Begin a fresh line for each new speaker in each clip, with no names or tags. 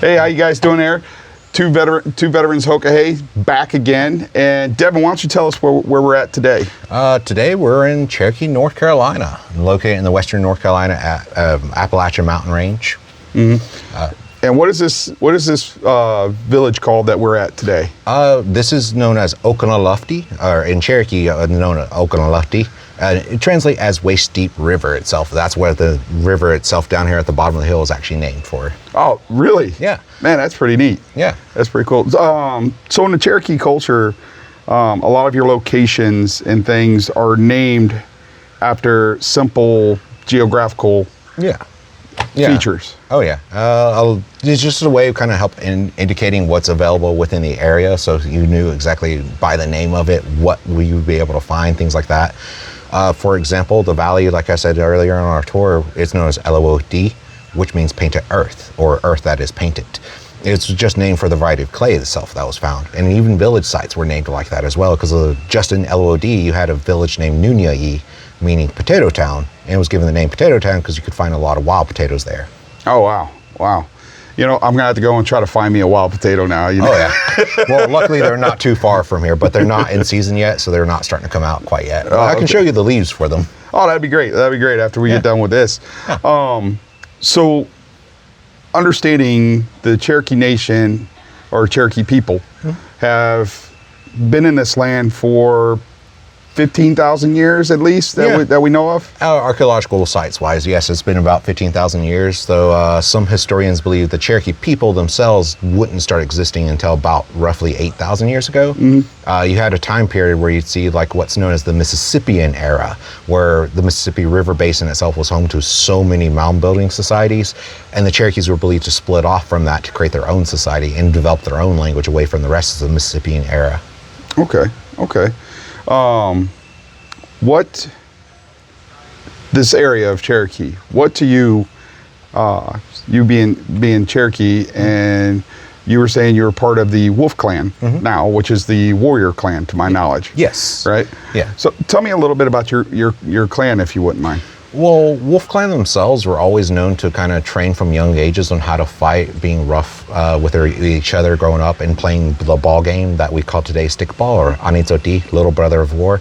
Hey, how you guys doing there? Two veterans Hoka back again. And Devon, why don't you tell us where we're at today?
Today we're in Cherokee, North Carolina, located in the western North Carolina Appalachian Mountain Range.
Mm-hmm. And what is this village called that we're at today?
This is known as Oconaluftee, or in Cherokee known as Oconaluftee. It translates as waist deep river itself. That's what the river itself down here at the bottom of the hill is actually named for.
Oh, really?
Yeah.
Man, that's pretty neat.
Yeah.
That's pretty cool. So in the Cherokee culture, a lot of your locations and things are named after simple geographical features.
Oh yeah. It's just a way of kind of help in indicating what's available within the area, so you knew exactly by the name of it what you would be able to find, things like that. For example, the valley, like I said earlier on our tour, it's known as LOD, which means painted earth, or earth that is painted. It's just named for the variety of clay itself that was found. And even village sites were named like that as well, because just in LOD, you had a village named Nunyai, meaning potato town, and it was given the name Potato Town because you could find a lot of wild potatoes there.
Oh, wow. Wow. You know, I'm going to have to go and try to find me a wild potato now. You know?
Oh, yeah. Well, luckily they're not too far from here, but they're not in season yet, so they're not starting to come out quite yet. I can show you the leaves for them.
Oh, that'd be great. That'd be great after we get done with this. Yeah. So, understanding the Cherokee Nation, or Cherokee people, have been in this land for 15,000 years at least that we know of?
Archaeological sites wise, yes, it's been about 15,000 years, though some historians believe the Cherokee people themselves wouldn't start existing until about roughly 8,000 years ago. Mm-hmm. You had a time period where you'd see like what's known as the Mississippian era, where the Mississippi River Basin itself was home to so many mound building societies, and the Cherokees were believed to split off from that to create their own society and develop their own language away from the rest of the Mississippian era.
Okay. What this area of Cherokee? What to you, you being Cherokee, and you were saying you were part of the Wolf Clan now, which is the warrior clan, to my knowledge.
Yes.
Right.
Yeah.
So tell me a little bit about your clan, if you wouldn't mind.
Well, Wolf Clan themselves were always known to kind of train from young ages on how to fight, being rough with each other growing up and playing the ball game that we call today stickball, or Anitsoti, Little Brother of War.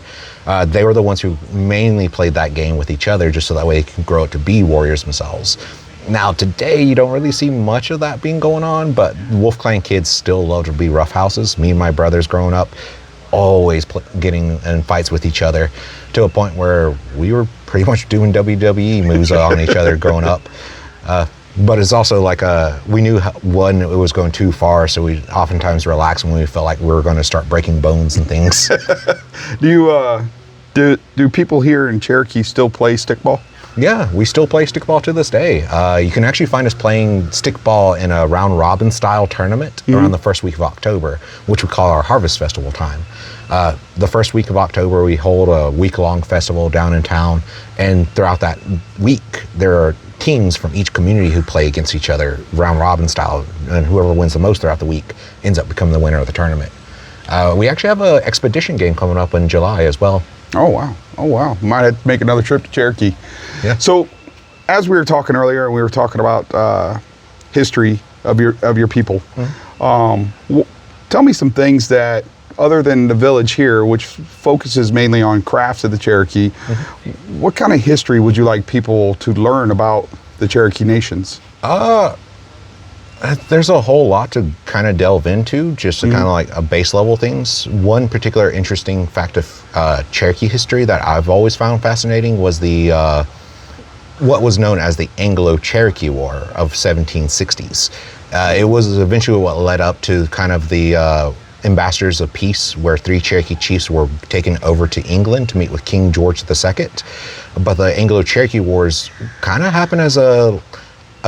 They were the ones who mainly played that game with each other just so that way they can grow up to be warriors themselves. Now today you don't really see much of that being going on, but Wolf Clan kids still love to be roughhouses. Me and my brothers growing up, always getting in fights with each other, to a point where we were pretty much doing WWE moves on each other growing up. But it's also like we knew when it was going too far, so we oftentimes relaxed when we felt like we were going to start breaking bones and things.
Do people here in Cherokee still play stickball?
Yeah, we still play stickball to this day. You can actually find us playing stickball in a round robin style tournament around the first week of October, which we call our Harvest Festival time. The first week of October, we hold a week-long festival down in town, and throughout that week, there are teams from each community who play against each other round robin style, and whoever wins the most throughout the week ends up becoming the winner of the tournament. We actually have an expedition game coming up in July as well.
Oh wow! Might have to make another trip to Cherokee.
Yeah.
So, as we were talking earlier, we were talking about history of your people. Tell me some things that, other than the village here, which focuses mainly on crafts of the Cherokee, what kind of history would you like people to learn about the Cherokee nations?
There's a whole lot to kind of delve into, just to kind of like a base level things. One particular interesting fact of Cherokee history that I've always found fascinating was the what was known as the Anglo-Cherokee War of 1760s. It was eventually what led up to kind of the ambassadors of peace, where 3 Cherokee chiefs were taken over to England to meet with King George II. But the Anglo-Cherokee Wars kind of happened as a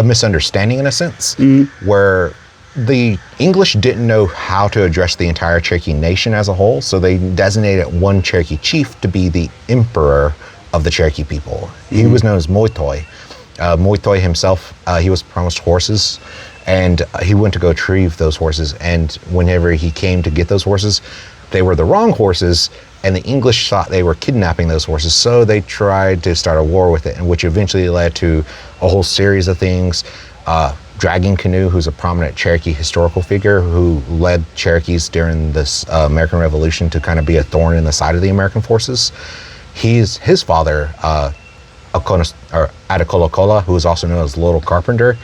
misunderstanding in a sense, where the English didn't know how to address the entire Cherokee nation as a whole, so they designated one Cherokee chief to be the emperor of the Cherokee people. He was known as Moitoi. Moitoi himself, he was promised horses, and he went to go retrieve those horses, and whenever he came to get those horses, they were the wrong horses, and the English thought they were kidnapping those horses, so they tried to start a war with it, and which eventually led to a whole series of things. Dragon Canoe, who's a prominent Cherokee historical figure who led Cherokees during this American Revolution to kind of be a thorn in the side of the American forces. His father, Adekolokola, who is also known as Little Carpenter,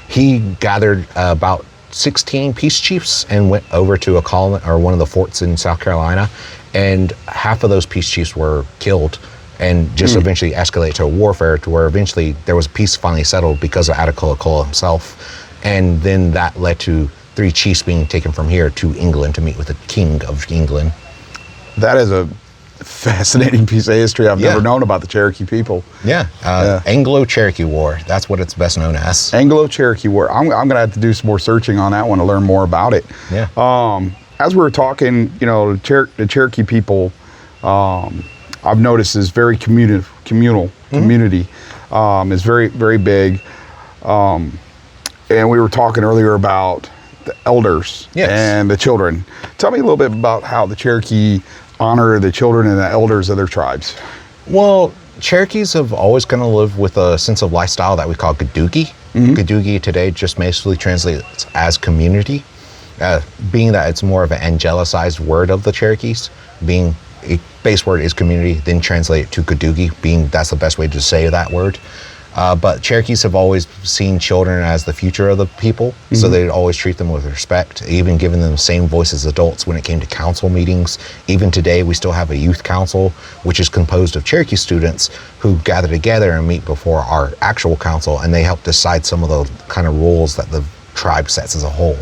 he gathered about 16 peace chiefs and went over to a colony or one of the forts in South Carolina, and half of those peace chiefs were killed, and just eventually escalated to a warfare to where eventually there was peace finally settled because of Adekolokola himself, and then that led to 3 chiefs being taken from here to England to meet with the King of England.
That is a fascinating piece of history I've never known about the Cherokee people.
Anglo-Cherokee War. That's what it's best known as.
Anglo-Cherokee War. I'm going to have to do some more searching on that one to learn more about it.
Yeah.
As we were talking, you know, the Cherokee people, I've noticed is very community. Is very, very big. And we were talking earlier about the elders and the children. Tell me a little bit about how the Cherokee honor the children and the elders of their tribes.
Well, Cherokees have always kind of lived with a sense of lifestyle that we call Gadoogie. Gadoogie today just basically translates as community, being that it's more of an angelicized word of the Cherokees, being a base word is community, then translate it to Gadoogie, being that's the best way to say that word. But Cherokees have always seen children as the future of the people, so they'd always treat them with respect, even giving them the same voice as adults when it came to council meetings. Even today, we still have a youth council, which is composed of Cherokee students who gather together and meet before our actual council, and they help decide some of the kind of rules that the tribe sets as a whole.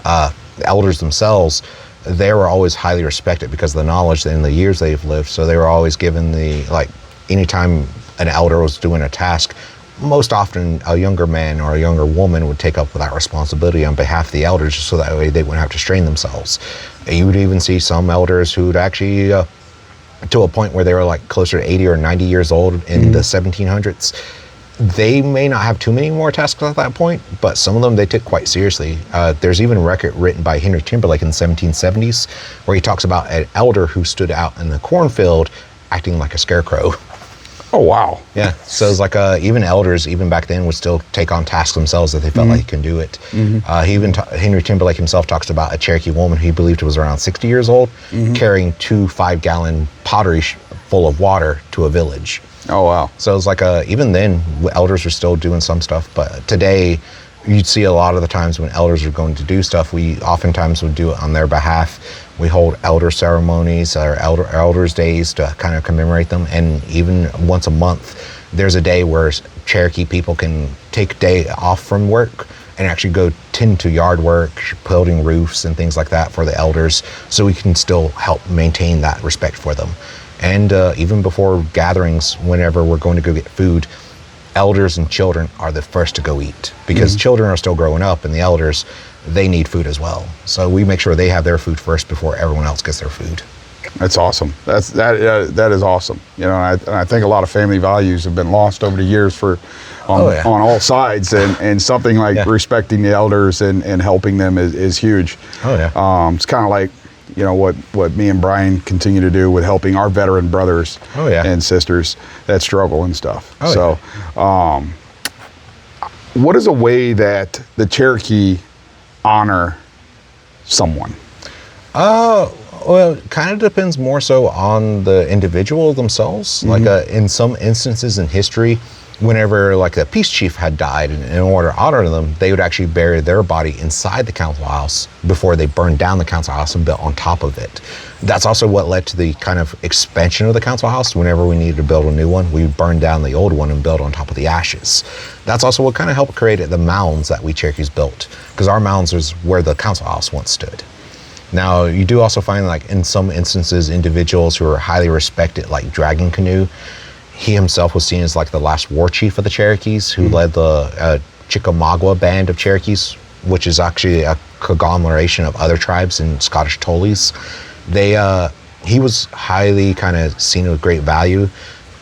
The elders themselves, they were always highly respected because of the knowledge and the years they've lived, so they were always given anytime an elder was doing a task, most often a younger man or a younger woman would take up that responsibility on behalf of the elders, so that way they wouldn't have to strain themselves. And you would even see some elders who would actually, to a point where they were like closer to 80 or 90 years old in the 1700s, they may not have too many more tasks at that point, but some of them they took quite seriously. There's even a record written by Henry Timberlake in the 1770s where he talks about an elder who stood out in the cornfield acting like a scarecrow.
Oh, wow.
Yeah, so it's like even elders, even back then, would still take on tasks themselves if they felt like they can do it. Henry Timberlake himself talks about a Cherokee woman he believed was around 60 years old, carrying 2 5-gallon pottery full of water to a village.
Oh, wow.
So it's like even then, elders are still doing some stuff, but today, you'd see a lot of the times when elders are going to do stuff, we oftentimes would do it on their behalf. We hold elder ceremonies or elders days to kind of commemorate them. And even once a month, there's a day where Cherokee people can take a day off from work and actually go tend to yard work, building roofs and things like that for the elders, so we can still help maintain that respect for them. And even before gatherings, whenever we're going to go get food, elders and children are the first to go eat, because children are still growing up, and the elders, they need food as well. So we make sure they have their food first before everyone else gets their food.
That's awesome. That is awesome. You know, and I think a lot of family values have been lost over the years on all sides, and something like respecting the elders and helping them is huge. Oh yeah. It's kind of like, you know, what me and Brian continue to do with helping our veteran brothers and sisters that struggle and stuff. What is a way that the Cherokee honor someone?
Well, it kind of depends more so on the individual themselves. Like in some instances in history, whenever like a peace chief had died, and in order to honor them, they would actually bury their body inside the council house before they burned down the council house and built on top of it. That's also what led to the kind of expansion of the council house. Whenever we needed to build a new one, we would burn down the old one and build on top of the ashes. That's also what kind of helped create the mounds that we Cherokees built, because our mounds is where the council house once stood. Now, you do also find, like, in some instances, individuals who are highly respected, like Dragon Canoe. He himself was seen as like the last war chief of the Cherokees, who led the Chickamauga band of Cherokees, which is actually a conglomeration of other tribes and Scottish Tollys. He was highly kind of seen with great value,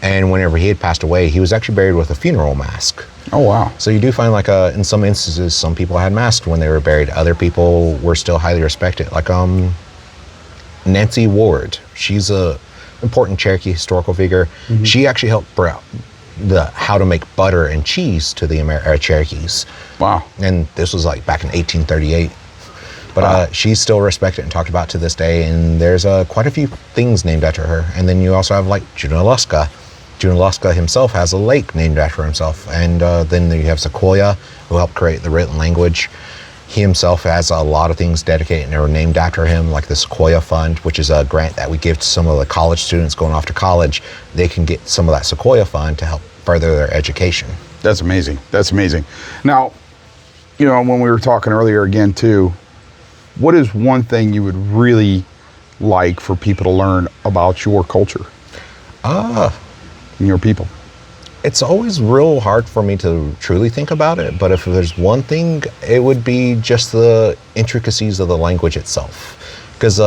and whenever he had passed away, he was actually buried with a funeral mask.
Oh, wow.
So you do find, like, in some instances, some people had masks when they were buried. Other people were still highly respected. Like Nancy Ward. She's a important Cherokee historical figure. She actually helped how to make butter and cheese to the Cherokees.
Wow.
And this was like back in 1838. But
Wow.
she's still respected and talked about to this day, and there's quite a few things named after her. And then you also have like Junaluska. Junaluska himself has a lake named after himself. And then you have Sequoia, who helped create the written language. He himself has a lot of things dedicated and are named after him, like the Sequoia Fund, which is a grant that we give to some of the college students going off to college. They can get some of that Sequoia Fund to help further their education.
That's amazing. That's amazing. Now, you know, when we were talking earlier again too, what is one thing you would really like for people to learn about your culture and your people?
It's always real hard for me to truly think about it, but if there's one thing, it would be just the intricacies of the language itself. Because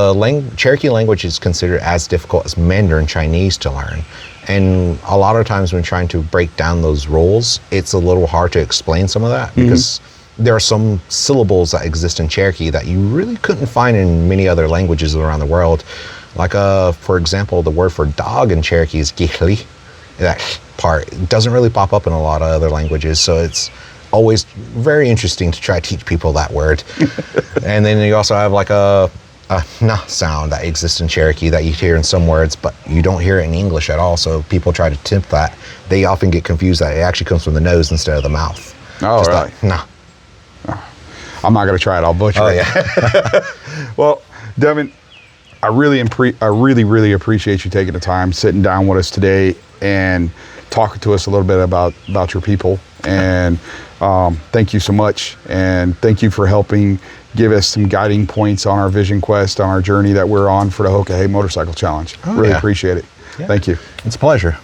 Cherokee language is considered as difficult as Mandarin Chinese to learn. And a lot of times when trying to break down those rules, it's a little hard to explain some of that, because there are some syllables that exist in Cherokee that you really couldn't find in many other languages around the world. Like, for example, the word for dog in Cherokee is gihli. That part doesn't really pop up in a lot of other languages, so it's always very interesting to try to teach people that word. And then you also have like a na sound that exists in Cherokee that you hear in some words, but you don't hear it in English at all, so people try to attempt that. They often get confused that it actually comes from the nose instead of the mouth.
Oh,
just
really?
that, nah.
I'm not going to try it. I'll butcher it.
Yeah.
Well, Devon, I really appreciate you taking the time, sitting down with us today, and talking to us a little bit about your people. And thank you so much. And thank you for helping give us some guiding points on our vision quest, on our journey that we're on for the Hoka Hey Motorcycle Challenge. Really appreciate it.
Yeah.
Thank you.
It's a pleasure.